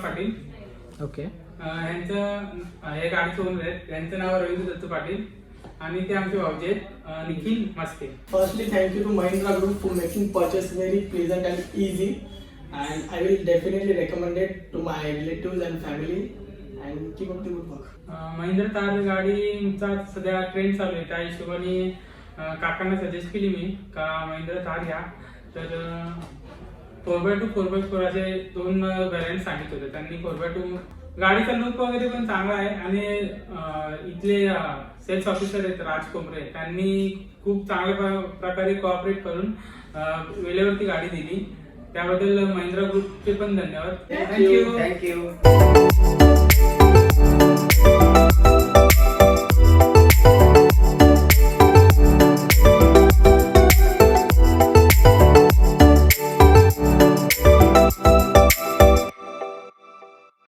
Patil. Okay. यांचं हे गाडीचं ओनर आहेत, यांचं नाव रवींद्र दत्त पाटील आणि ते आमचे भाऊजी आहेत Nikhil Maske. Firstly, thank you to Mahindra Group for making purchase very pleasant and easy, and I will definitely recommend it to my relatives and family and keep up the good work. Mahindra Thar गाडीचा सध्या trend चालू आहे, त्या हिशोबाने काकांना suggest केली मी का महिंद्रा थार घ्या. तर 4x2 4x4 असे 2 व्हॅरियंट सांगितले होते त्यांनी. 4x2 गाडीचा लुक वगैरे पण चांगला आहे आणि इथले सेल्स ऑफिसर आहेत राज कोमरे, त्यांनी खूप चांगल्या प्रकारे कोऑपरेट करून वेळेवरती गाडी दिली. त्याबद्दल महिंद्रा ग्रुपचे पण धन्यवाद. थँक्यू.